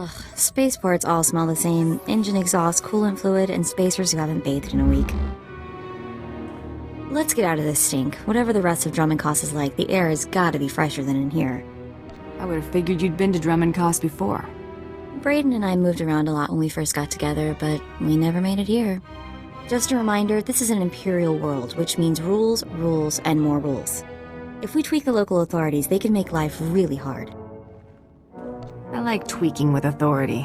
Ugh, spaceports all smell the same. Engine exhaust, coolant fluid, and spacers who haven't bathed in a week. Let's get out of this stink. Whatever the rest of Dromund Kaas is like, the air has gotta be fresher than in here. I would have figured you'd been to Dromund Kaas before. Braden and I moved around a lot when we first got together, but we never made it here. Just a reminder, this is an imperial world, which means rules, rules, and more rules. If we tweak the local authorities, they can make life really hard. I like tweaking with authority.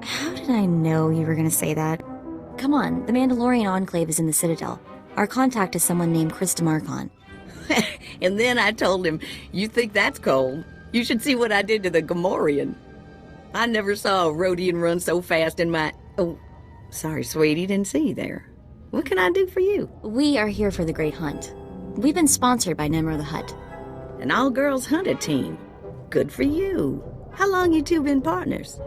How did I know you were gonna say that? Come on, the Mandalorian Enclave is in the Citadel. Our contact is someone named Krista Markon. And then I told him, you think that's cold? You should see what I did to the Gamorrean. I never saw a Rhodian run so fast in my... Oh, sorry, sweetie, didn't see you there. What can I do for you? We are here for the Great Hunt. We've been sponsored by Nemro the Hutt. An all-girls hunter team. Good for you. How long you two been partners?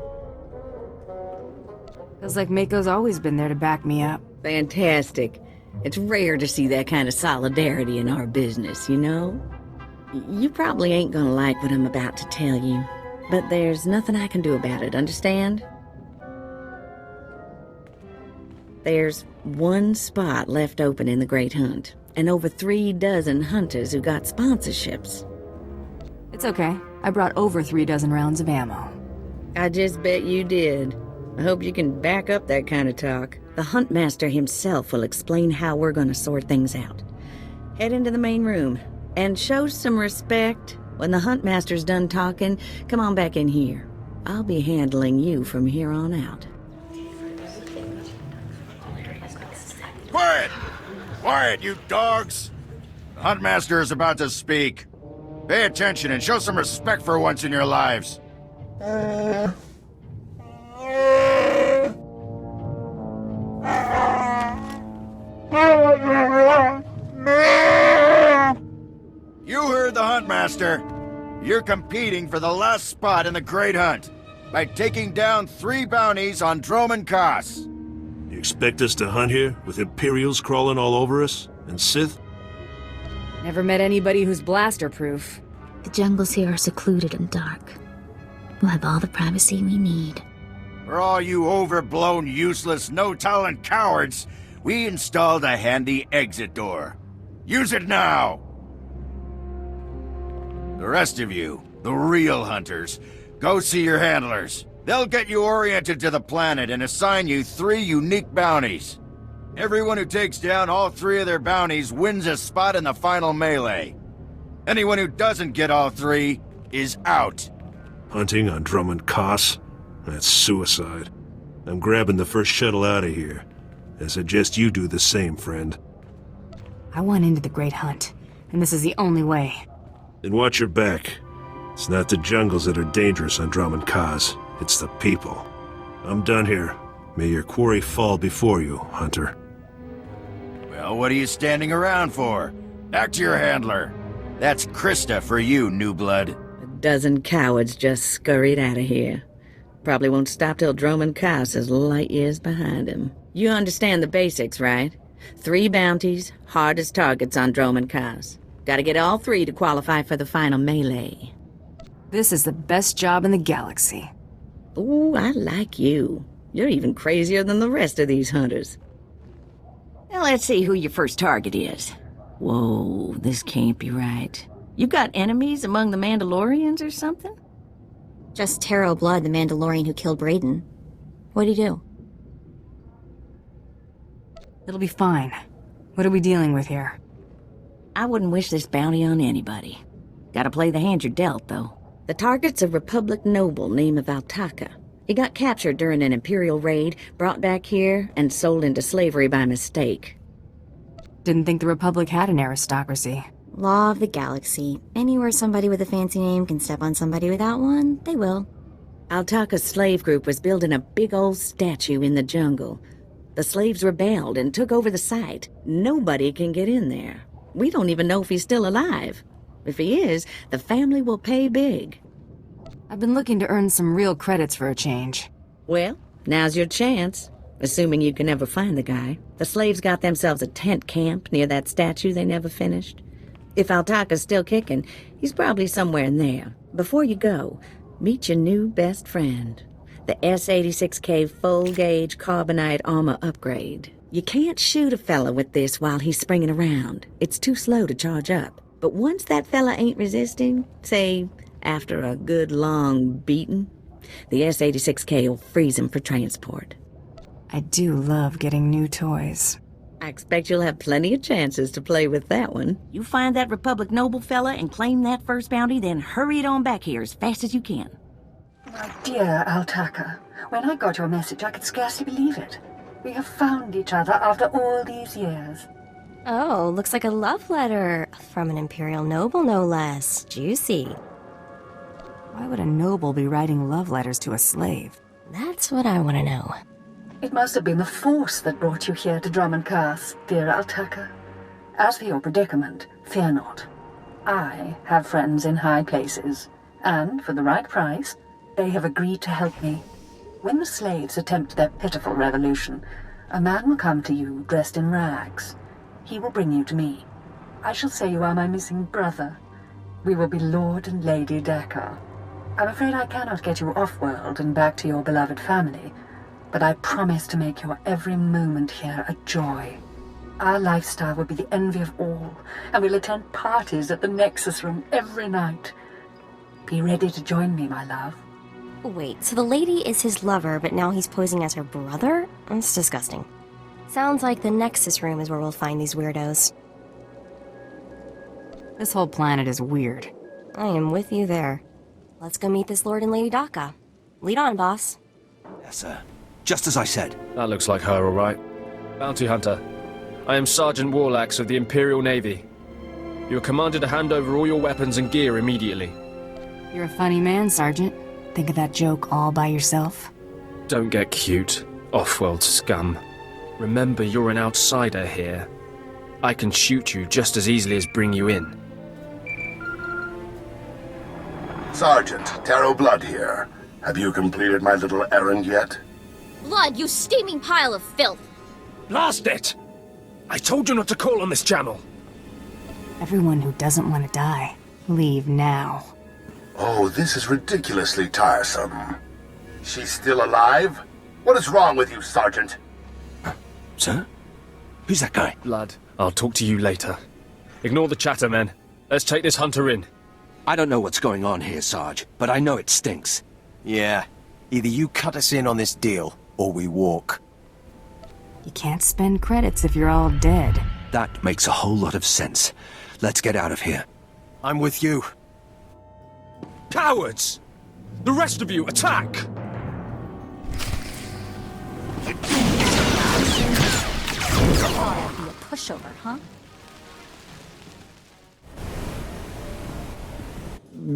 Feels like Mako's always been there to back me up. Fantastic. It's rare to see that kind of solidarity in our business, you know? You probably ain't gonna like what I'm about to tell you, but there's nothing I can do about it, understand? There's one spot left open in the Great Hunt, and over 3 dozen hunters who got sponsorships. It's okay. I brought over 3 dozen rounds of ammo. I just bet you did. I hope you can back up that kind of talk. The Huntmaster himself will explain how we're gonna sort things out. Head into the main room, and show some respect. When the Huntmaster's done talking, come on back in here. I'll be handling you from here on out. Quiet! Quiet, you dogs! The Huntmaster is about to speak. Pay attention and show some respect for once in your lives. You heard the Huntmaster. You're competing for the last spot in the Great Hunt by taking down 3 bounties on Dromund Kaas. You expect us to hunt here with Imperials crawling all over us? And Sith? Never met anybody who's blaster-proof. The jungles here are secluded and dark. We'll have all the privacy we need. For all you overblown, useless, no-talent cowards, we installed a handy exit door. Use it now! The rest of you, the real hunters, go see your handlers. They'll get you oriented to the planet and assign you 3 unique bounties. Everyone who takes down all 3 of their bounties wins a spot in the final melee. Anyone who doesn't get all 3 is out. Hunting on Dromund Kaas? That's suicide. I'm grabbing the first shuttle out of here. I suggest you do the same, friend. I want into the Great Hunt, and this is the only way. Then watch your back. It's not the jungles that are dangerous on Dromund Kaas. It's the people. I'm done here. May your quarry fall before you, Hunter. Well, what are you standing around for? Back to your handler. That's Krista for you, new blood. A dozen cowards just scurried out of here. Probably won't stop till Dromund Kaas is light years behind him. You understand the basics, right? 3 bounties, hardest targets on Dromund Kaas. Gotta get all 3 to qualify for the final melee. This is the best job in the galaxy. Ooh, I like you. You're even crazier than the rest of these hunters. Now let's see who your first target is. Whoa, this can't be right. You got enemies among the Mandalorians or something? Just Taro Blood, the Mandalorian who killed Braden. What'd he do? It'll be fine. What are we dealing with here? I wouldn't wish this bounty on anybody. Gotta play the hand you're dealt, though. The target's a Republic noble named Valtaka. He got captured during an Imperial raid, brought back here, and sold into slavery by mistake. Didn't think the Republic had an aristocracy. Law of the galaxy. Anywhere somebody with a fancy name can step on somebody without one, they will. Altaka's slave group was building a big old statue in the jungle. The slaves rebelled and took over the site. Nobody can get in there. We don't even know if he's still alive. If he is, the family will pay big. I've been looking to earn some real credits for a change. Well, now's your chance. Assuming you can ever find the guy. The slaves got themselves a tent camp near that statue they never finished. If Altaka's still kicking, he's probably somewhere in there. Before you go, meet your new best friend. The S-86K full-gauge carbonite armor upgrade. You can't shoot a fella with this while he's springing around. It's too slow to charge up. But once that fella ain't resisting, say, after a good long beating, the S-86K will freeze him for transport. I do love getting new toys. I expect you'll have plenty of chances to play with that one. You find that Republic Noble fella and claim that first bounty, then hurry it on back here as fast as you can. My dear Altaka, when I got your message, I could scarcely believe it. We have found each other after all these years. Oh, looks like a love letter. From an Imperial noble, no less. Juicy. Why would a noble be writing love letters to a slave? That's what I want to know. It must have been the Force that brought you here to Dromund Kaas, dear Altaka. As for your predicament, fear not. I have friends in high places, and for the right price, they have agreed to help me. When the slaves attempt their pitiful revolution, a man will come to you dressed in rags. He will bring you to me. I shall say you are my missing brother. We will be Lord and Lady Dakar. I'm afraid I cannot get you off-world and back to your beloved family, but I promise to make your every moment here a joy. Our lifestyle will be the envy of all, and we'll attend parties at the Nexus Room every night. Be ready to join me, my love. Wait, so the lady is his lover, but now he's posing as her brother? That's disgusting. Sounds like the Nexus Room is where we'll find these weirdos. This whole planet is weird. I am with you there. Let's go meet this Lord and Lady Daka. Lead on, boss. Yes, sir. Just as I said. That looks like her, all right. Bounty Hunter. I am Sergeant Warlax of the Imperial Navy. You are commanded to hand over all your weapons and gear immediately. You're a funny man, Sergeant. Think of that joke all by yourself? Don't get cute, off-world scum. Remember, you're an outsider here. I can shoot you just as easily as bring you in. Sergeant, Taro Blood here. Have you completed my little errand yet? Blood, you steaming pile of filth! Blast it! I told you not to call on this channel! Everyone who doesn't want to die, leave now. Oh, this is ridiculously tiresome. She's still alive? What is wrong with you, Sergeant? Sir? Who's that guy? Blood, I'll talk to you later. Ignore the chatter, men. Let's take this hunter in. I don't know what's going on here, Sarge, but I know it stinks. Yeah. Either you cut us in on this deal, or we walk. You can't spend credits if you're all dead. That makes a whole lot of sense. Let's get out of here. I'm with you. Cowards! The rest of you, attack! Be a pushover, huh?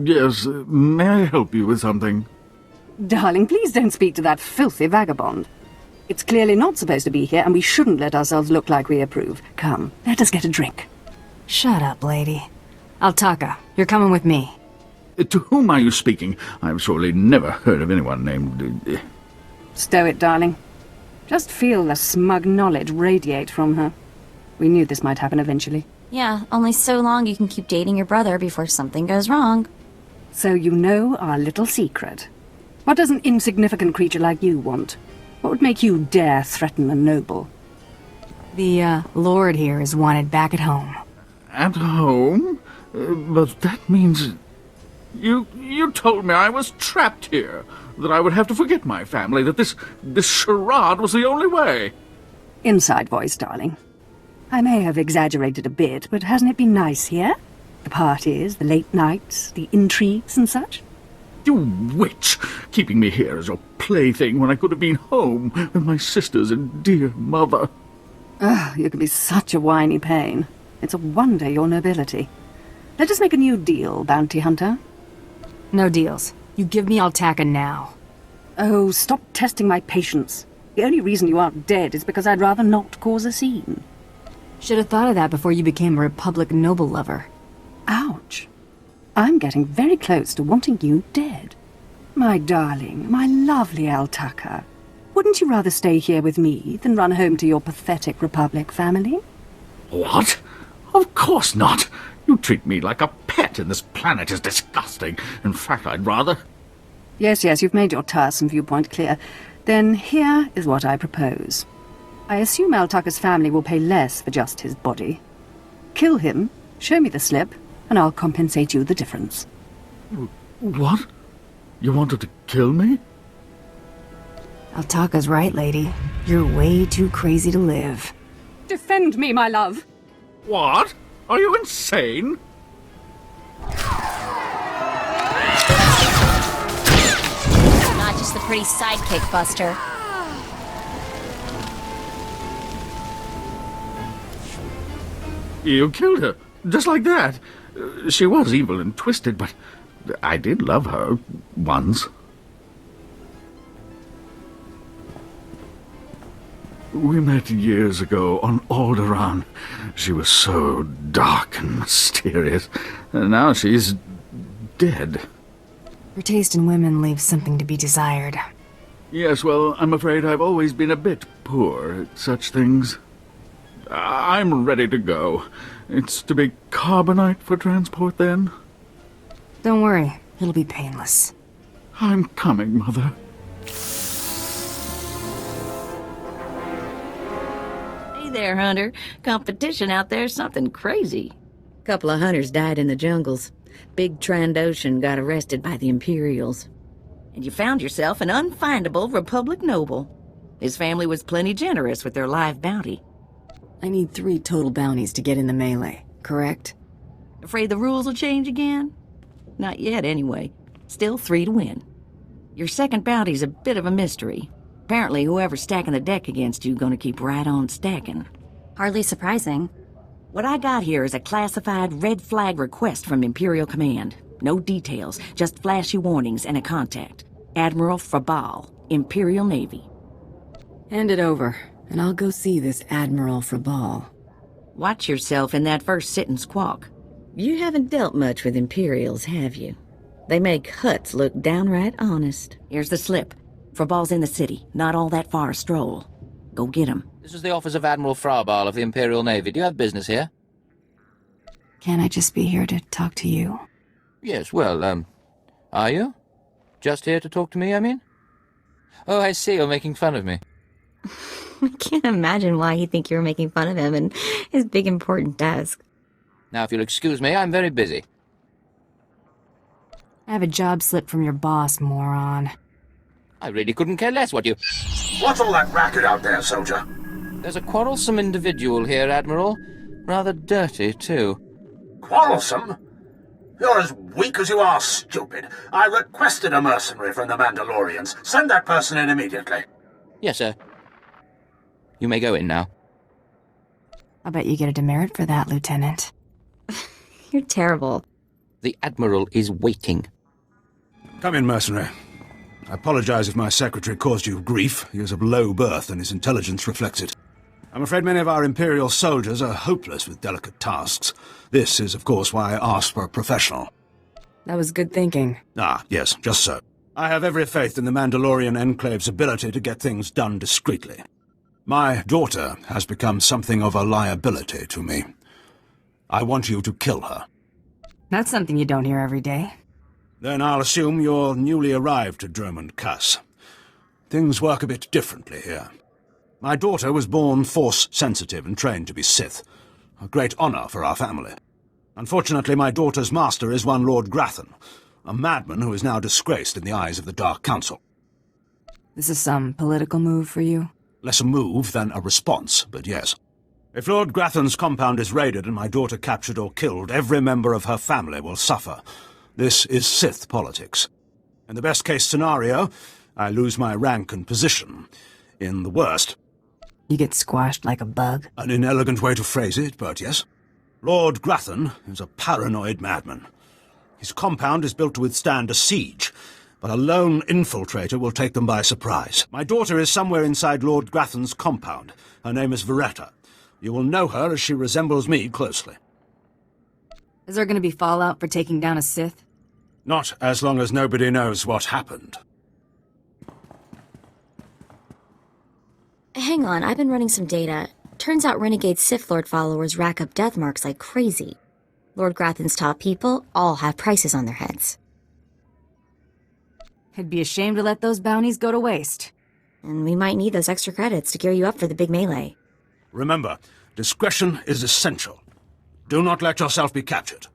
Yes, may I help you with something? Darling, please don't speak to that filthy vagabond. It's clearly not supposed to be here, and we shouldn't let ourselves look like we approve. Come, let us get a drink. Shut up, lady. Altaka, you're coming with me. To whom are you speaking? I've surely never heard of anyone named... Stow it, darling. Just feel the smug knowledge radiate from her. We knew this might happen eventually. Yeah, only so long you can keep dating your brother before something goes wrong. So you know our little secret. What does an insignificant creature like you want? What would make you dare threaten a noble? The, Lord here is wanted back at home. At home? But that means... You told me I was trapped here, that I would have to forget my family, that this charade was the only way. Inside voice, darling. I may have exaggerated a bit, but hasn't it been nice here? The parties, the late nights, the intrigues and such? You witch! Keeping me here as your plaything when I could have been home with my sisters and dear mother. Ah, you can be such a whiny pain. It's a wonder your nobility. Let us make a new deal, bounty hunter. No deals. You give me Altaka now. Oh, stop testing my patience. The only reason you aren't dead is because I'd rather not cause a scene. Should have thought of that before you became a Republic noble lover. Ouch. I'm getting very close to wanting you dead. My darling, my lovely Altaka. Wouldn't you rather stay here with me than run home to your pathetic Republic family? What? Of course not. You treat me like a pet, and this planet is disgusting. In fact, I'd rather... Yes, you've made your tiresome viewpoint clear. Then here is what I propose. I assume Altucker's family will pay less for just his body. Kill him, show me the slip, and I'll compensate you the difference. What? You wanted to kill me? Altucker's right, lady. You're way too crazy to live. Defend me, my love! What? Are you insane? Not just the pretty sidekick, Buster. You killed her, just like that. She was evil and twisted, but I did love her once. We met years ago on Alderaan. She was so dark and mysterious. And now she's dead. Your taste in women leaves something to be desired. Yes, well, I'm afraid I've always been a bit poor at such things. I'm ready to go. It's to be carbonite for transport, then? Don't worry, it'll be painless. I'm coming, Mother. Hey there, Hunter. Competition out there's something crazy. Couple of hunters died in the jungles. Big Trandoshan got arrested by the Imperials. And you found yourself an unfindable Republic noble. His family was plenty generous with their live bounty. I need 3 total bounties to get in the melee, correct? Afraid the rules will change again? Not yet, anyway. Still 3 to win. Your second bounty's a bit of a mystery. Apparently, whoever's stacking the deck against you gonna keep right on stacking. Hardly surprising. What I got here is a classified red flag request from Imperial Command. No details, just flashy warnings and a contact. Admiral Frabal, Imperial Navy. Hand it over, and I'll go see this Admiral Frabal. Watch yourself in that first sit and squawk. You haven't dealt much with Imperials, have you? They make huts look downright honest. Here's the slip. Frabal's in the city, not all that far a stroll. Go get him. This is the office of Admiral Frabal of the Imperial Navy. Do you have business here? Can't I just be here to talk to you? Yes, well, are you? Just here to talk to me, I mean? Oh, I see, you're making fun of me. I can't imagine why he'd think you were making fun of him and his big important desk. Now, if you'll excuse me, I'm very busy. I have a job slip from your boss, moron. I really couldn't care less what you... What's all that racket out there, soldier? There's a quarrelsome individual here, Admiral. Rather dirty, too. Quarrelsome? You're as weak as you are stupid. I requested a mercenary from the Mandalorians. Send that person in immediately. Yes, sir. You may go in now. I'll bet you get a demerit for that, Lieutenant. You're terrible. The Admiral is waiting. Come in, mercenary. I apologize if my secretary caused you grief. He is of low birth, and his intelligence reflects it. I'm afraid many of our Imperial soldiers are hopeless with delicate tasks. This is, of course, why I asked for a professional. That was good thinking. Ah, yes, just so. I have every faith in the Mandalorian Enclave's ability to get things done discreetly. My daughter has become something of a liability to me. I want you to kill her. That's something you don't hear every day. Then I'll assume you're newly arrived to Dromund Kaas. Things work a bit differently here. My daughter was born Force-sensitive and trained to be Sith. A great honor for our family. Unfortunately, my daughter's master is one Lord Grathan, a madman who is now disgraced in the eyes of the Dark Council. This is some political move for you? Less a move than a response, but yes. If Lord Grathan's compound is raided and my daughter captured or killed, every member of her family will suffer. This is Sith politics. In the best-case scenario, I lose my rank and position. In the worst... You get squashed like a bug? An inelegant way to phrase it, but yes. Lord Grathan is a paranoid madman. His compound is built to withstand a siege, but a lone infiltrator will take them by surprise. My daughter is somewhere inside Lord Grathan's compound. Her name is Veretta. You will know her as she resembles me closely. Is there going to be fallout for taking down a Sith? Not as long as nobody knows what happened. Hang on, I've been running some data. Turns out renegade Sith Lord followers rack up death marks like crazy. Lord Grathan's top people all have prices on their heads. I'd be ashamed to let those bounties go to waste. And we might need those extra credits to gear you up for the big melee. Remember, discretion is essential. Do not let yourself be captured.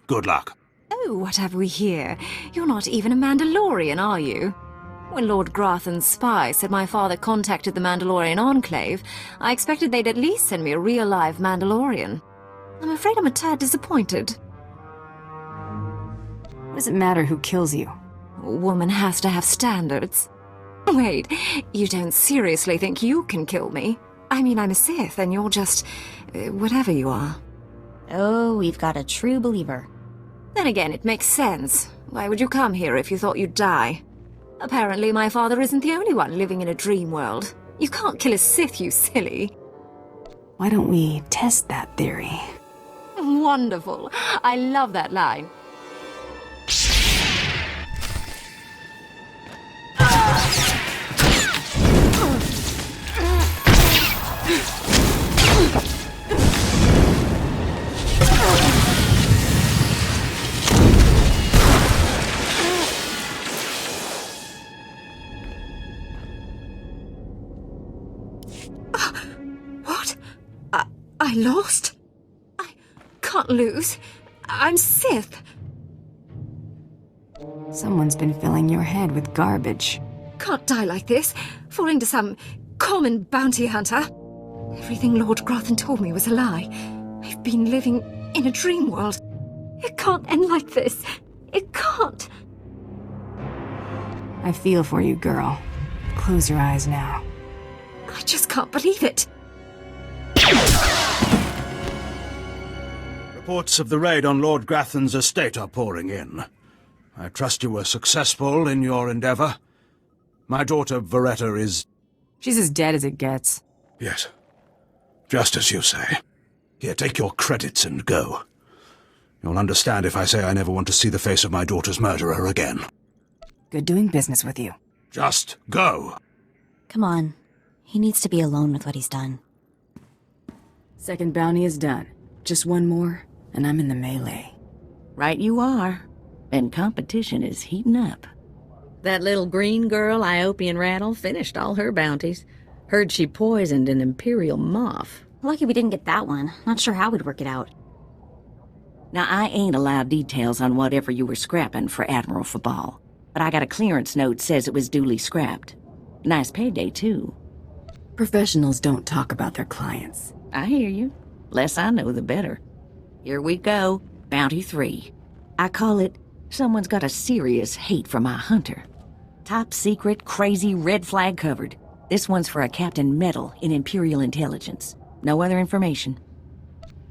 Good luck. Oh, what have we here? You're not even a Mandalorian, are you? When Lord Grothan's spy said my father contacted the Mandalorian Enclave, I expected they'd at least send me a real-live Mandalorian. I'm afraid I'm a tad disappointed. What does it matter who kills you? A woman has to have standards. Wait, you don't seriously think you can kill me? I mean, I'm a Sith, and you're just... whatever you are. Oh, we've got a true believer. Then again, it makes sense. Why would you come here if you thought you'd die? Apparently, my father isn't the only one living in a dream world. You can't kill a Sith, you silly. Why don't we test that theory? Wonderful. I love that line. What? I lost? I can't lose. I'm Sith. Someone's been filling your head with garbage. Can't die like this, falling to some common bounty hunter. Everything Lord Grothan told me was a lie. I've been living in a dream world. It can't end like this. It can't. I feel for you, girl. Close your eyes now. I just can't believe it. Reports of the raid on Lord Grothan's estate are pouring in. I trust you were successful in your endeavor. My daughter, Veretta, is... She's as dead as it gets. Yes. Just as you say. Here, take your credits and go. You'll understand if I say I never want to see the face of my daughter's murderer again. Good doing business with you. Just go. Come on. He needs to be alone with what he's done. Second bounty is done. Just one more, and I'm in the melee. Right you are. And competition is heating up. That little green girl, Iopian Rattle, finished all her bounties. Heard she poisoned an Imperial moth. Lucky we didn't get that one. Not sure how we'd work it out. Now, I ain't allowed details on whatever you were scrapping for Admiral Fabal, but I got a clearance note says it was duly scrapped. Nice payday, too. Professionals don't talk about their clients. I hear you. Less I know, the better. Here we go. Bounty 3. I call it, someone's got a serious hate for my hunter. Top secret, crazy, red flag covered. This one's for a Captain Metal in Imperial Intelligence. No other information.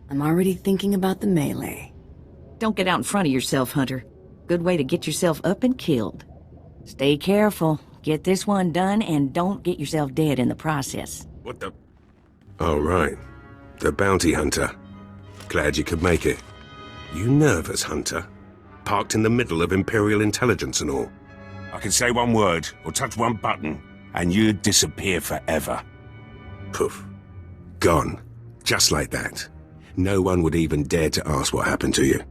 I'm already thinking about the melee. Don't get out in front of yourself, Hunter. Good way to get yourself up and killed. Stay careful. Get this one done and don't get yourself dead in the process. What the... Oh, right. The bounty hunter. Glad you could make it. You nervous, Hunter? Parked in the middle of Imperial Intelligence and all. I can say one word, or touch one button, and you'd disappear forever. Poof. Gone. Just like that. No one would even dare to ask what happened to you.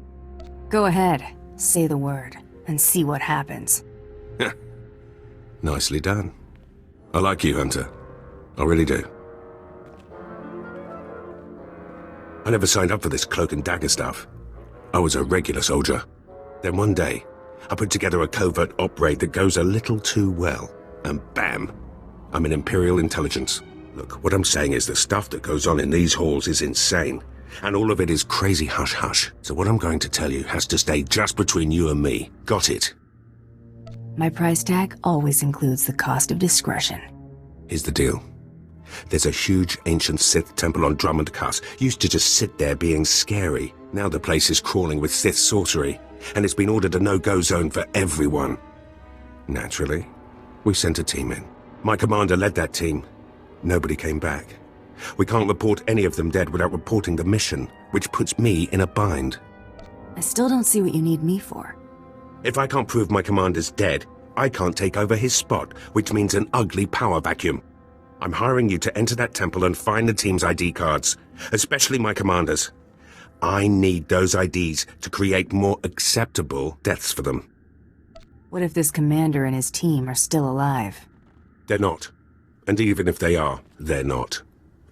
Go ahead. Say the word, and see what happens. Nicely done. I like you, Hunter. I really do. I never signed up for this cloak and dagger stuff. I was a regular soldier. Then one day, I put together a covert op raid that goes a little too well. And bam! I'm in Imperial Intelligence. Look, what I'm saying is the stuff that goes on in these halls is insane. And all of it is crazy hush-hush. So what I'm going to tell you has to stay just between you and me. Got it? My price tag always includes the cost of discretion. Here's the deal. There's a huge ancient Sith temple on Dromund Kaas. Used to just sit there being scary. Now the place is crawling with Sith sorcery. And it's been ordered a no-go zone for everyone. Naturally, we sent a team in. My commander led that team. Nobody came back. We can't report any of them dead without reporting the mission, which puts me in a bind. I still don't see what you need me for. If I can't prove my commander's dead, I can't take over his spot, which means an ugly power vacuum. I'm hiring you to enter that temple and find the team's ID cards, especially my commander's. I need those IDs to create more acceptable deaths for them. What if this commander and his team are still alive? They're not. And even if they are, they're not.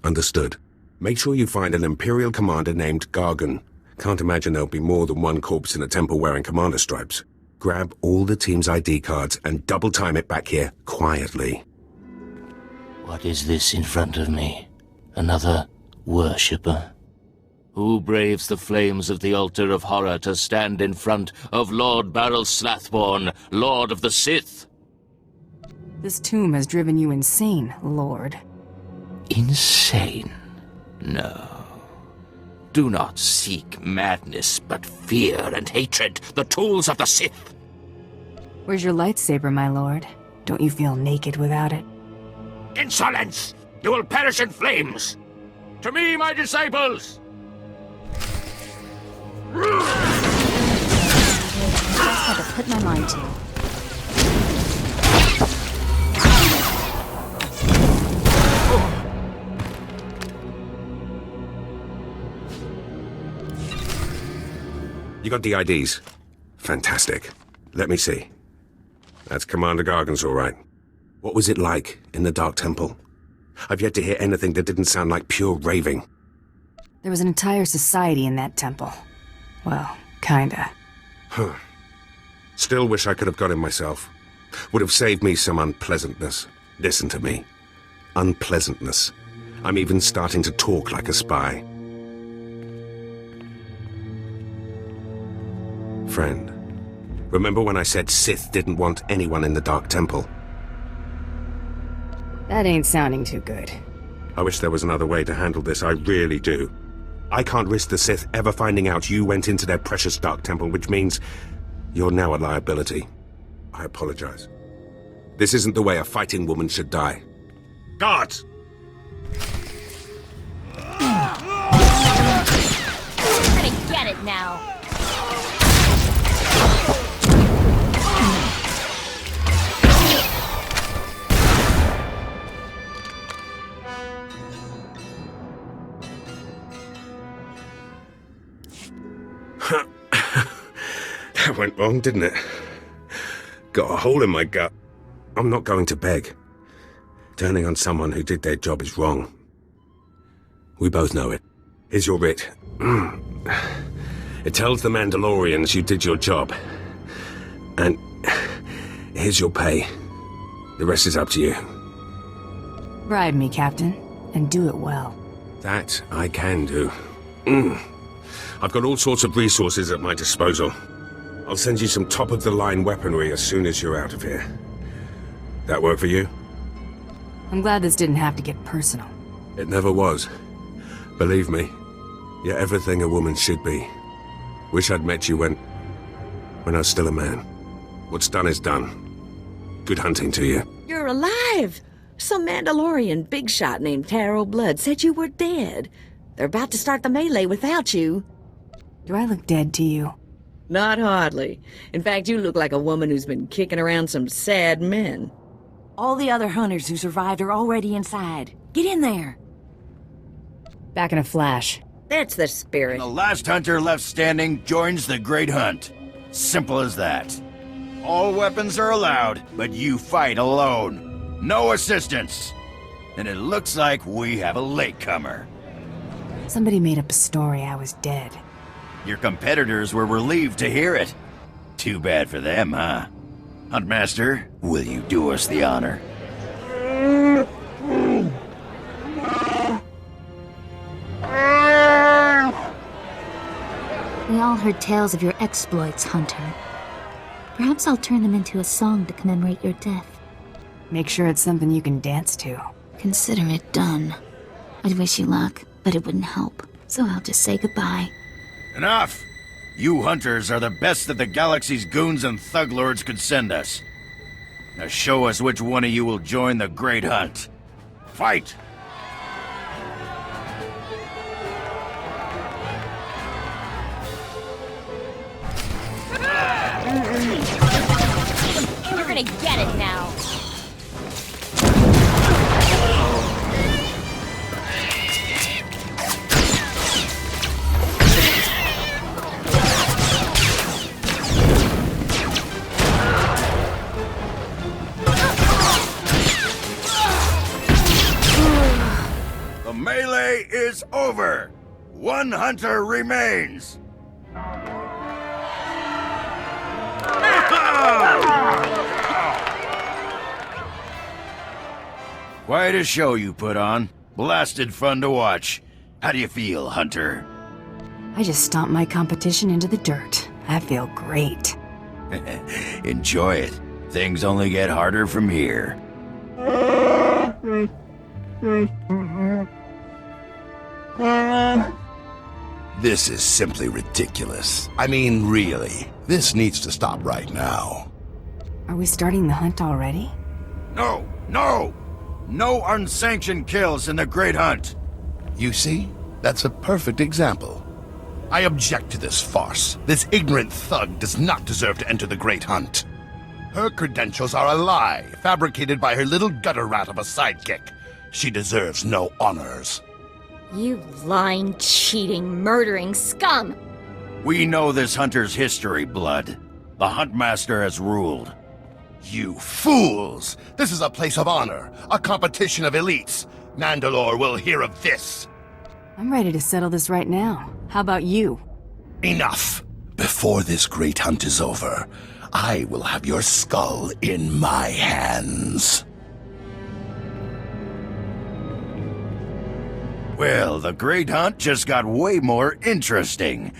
Understood. Make sure you find an Imperial commander named Gargan. Can't imagine there'll be more than one corpse in a temple wearing commander stripes. Grab all the team's ID cards and double time it back here, quietly. What is this in front of me? Another worshipper? Who braves the flames of the altar of horror to stand in front of Lord Baral Slathborn, Lord of the Sith? This tomb has driven you insane, Lord. Insane? No. Do not seek madness, but fear and hatred, the tools of the Sith. Where's your lightsaber, my lord? Don't you feel naked without it? Insolence! You will perish in flames! To me, my disciples! Just had to put my mind to. You got the IDs? Fantastic. Let me see. That's Commander Gargan's all right. What was it like in the Dark Temple? I've yet to hear anything that didn't sound like pure raving. There was an entire society in that temple. Well, kinda. Huh. Still wish I could have got him myself. Would have saved me some unpleasantness. Listen to me. Unpleasantness. I'm even starting to talk like a spy. Friend, remember when I said Sith didn't want anyone in the Dark Temple? That ain't sounding too good. I wish there was another way to handle this, I really do. I can't risk the Sith ever finding out you went into their precious Dark Temple, which means you're now a liability. I apologize. This isn't the way a fighting woman should die. Guards! You're gonna get it now. That went wrong, didn't it? Got a hole in my gut. I'm not going to beg. Turning on someone who did their job is wrong. We both know it. Here's your writ. It tells the Mandalorians you did your job. And here's your pay. The rest is up to you. Bribe me, Captain, and do it well. That I can do. I've got all sorts of resources at my disposal. I'll send you some top-of-the-line weaponry as soon as you're out of here. That work for you? I'm glad this didn't have to get personal. It never was. Believe me, you're everything a woman should be. Wish I'd met you when I was still a man. What's done is done. Good hunting to you. You're alive! Some Mandalorian big shot named Taro Blood said you were dead. They're about to start the melee without you. Do I look dead to you? Not hardly. In fact, you look like a woman who's been kicking around some sad men. All the other hunters who survived are already inside. Get in there. Back in a flash. That's the spirit. And the last hunter left standing joins the Great Hunt. Simple as that. All weapons are allowed, but you fight alone. No assistance. And it looks like we have a latecomer. Somebody made up a story I was dead. Your competitors were relieved to hear it. Too bad for them, huh? Huntmaster, will you do us the honor? We all heard tales of your exploits, Hunter. Perhaps I'll turn them into a song to commemorate your death. Make sure it's something you can dance to. Consider it done. I'd wish you luck, but it wouldn't help. So I'll just say goodbye. Enough! You hunters are the best that the galaxy's goons and thug lords could send us. Now show us which one of you will join the Great Hunt. Fight! You're gonna get it now. melee is over. One hunter remains. Quite a show you put on. Blasted fun to watch. How do you feel, Hunter? I just stomped my competition into the dirt. I feel great. Enjoy it. Things only get harder from here. This is simply ridiculous. I mean, really. This needs to stop right now. Are we starting the hunt already? No! No! No unsanctioned kills in the Great Hunt! You see? That's a perfect example. I object to this farce. This ignorant thug does not deserve to enter the Great Hunt. Her credentials are a lie, fabricated by her little gutter rat of a sidekick. She deserves no honors. You lying, cheating, murdering scum! We know this hunter's history, Blood. The Huntmaster has ruled. You fools! This is a place of honor, a competition of elites. Mandalore will hear of this. I'm ready to settle this right now. How about you? Enough! Before this great hunt is over, I will have your skull in my hands. Well, the Great Hunt just got way more interesting.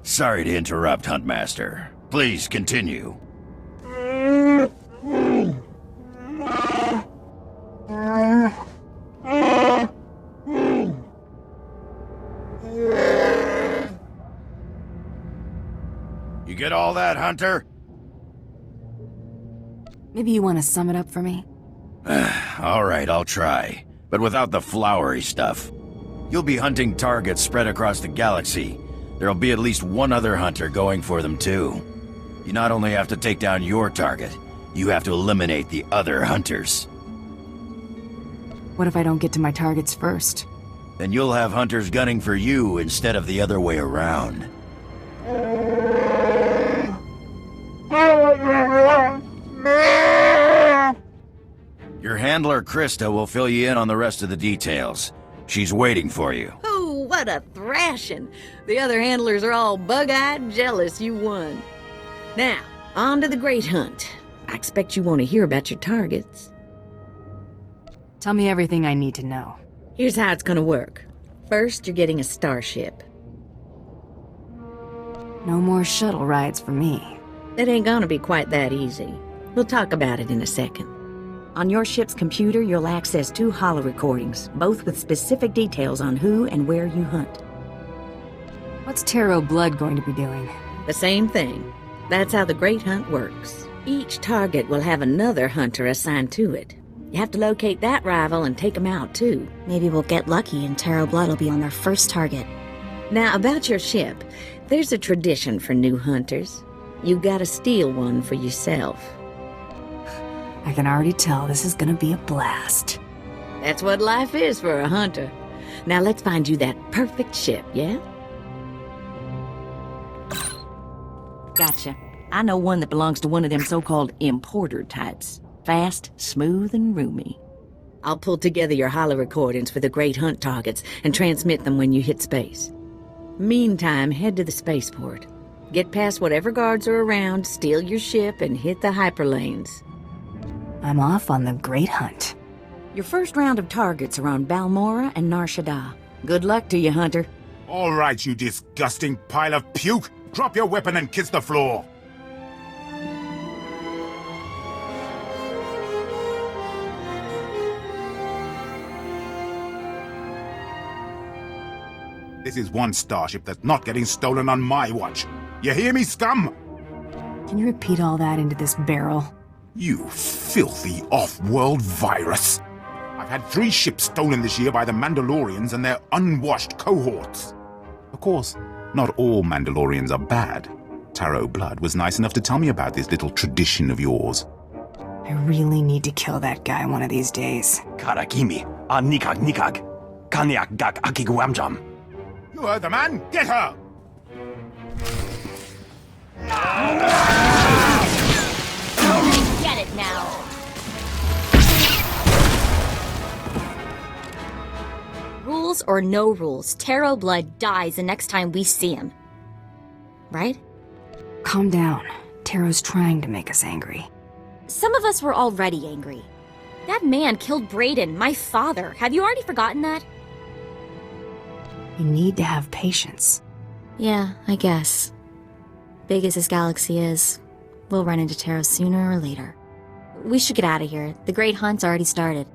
Sorry to interrupt, Huntmaster. Please continue. You get all that, Hunter? Maybe you want to sum it up for me? All right, I'll try. But without the flowery stuff. You'll be hunting targets spread across the galaxy. There'll be at least one other hunter going for them, too. You not only have to take down your target, you have to eliminate the other hunters. What if I don't get to my targets first? Then you'll have hunters gunning for you instead of the other way around. Your handler, Krista, will fill you in on the rest of the details. She's waiting for you. Oh, what a thrashing! The other handlers are all bug-eyed jealous you won. Now, on to the Great Hunt. I expect you want to hear about your targets. Tell me everything I need to know. Here's how it's gonna work. First, you're getting a starship. No more shuttle rides for me. It ain't gonna be quite that easy. We'll talk about it in a second. On your ship's computer, you'll access 2 holo-recordings, both with specific details on who and where you hunt. What's Taro Blood going to be doing? The same thing. That's how the Great Hunt works. Each target will have another hunter assigned to it. You have to locate that rival and take him out, too. Maybe we'll get lucky and Taro Blood will be on their first target. Now, about your ship, there's a tradition for new hunters. You gotta steal one for yourself. I can already tell this is gonna be a blast. That's what life is for a hunter. Now let's find you that perfect ship, yeah? Gotcha. I know one that belongs to one of them so-called importer types. Fast, smooth, and roomy. I'll pull together your holo-recordings for the Great Hunt targets and transmit them when you hit space. Meantime, head to the spaceport. Get past whatever guards are around, steal your ship, and hit the hyperlanes. I'm off on the Great Hunt. Your first round of targets are on Balmora and Nar Shaddaa. Good luck to you, Hunter. All right, you disgusting pile of puke. Drop your weapon and kiss the floor. This is one starship that's not getting stolen on my watch. You hear me, scum? Can you repeat all that into this barrel? You filthy off-world virus. I've had 3 ships stolen this year by the Mandalorians and their unwashed cohorts. Of course, not all Mandalorians are bad. Taro Blood was nice enough to tell me about this little tradition of yours. I really need to kill that guy one of these days. Karakimi, nikag nikag, kanyak gak akiguamjam. You heard the man? Get her! Get it now. Rules Rules or no rules, Taro blood dies the next time we see him. Right? Calm down. Taro's trying to make us angry. Some of us were already angry. That man killed Brayden, my father. Have you already forgotten that? You need to have patience. Yeah, I guess. Big as this galaxy is, we'll run into Taro sooner or later. We should get out of here. The Great Hunt's already started.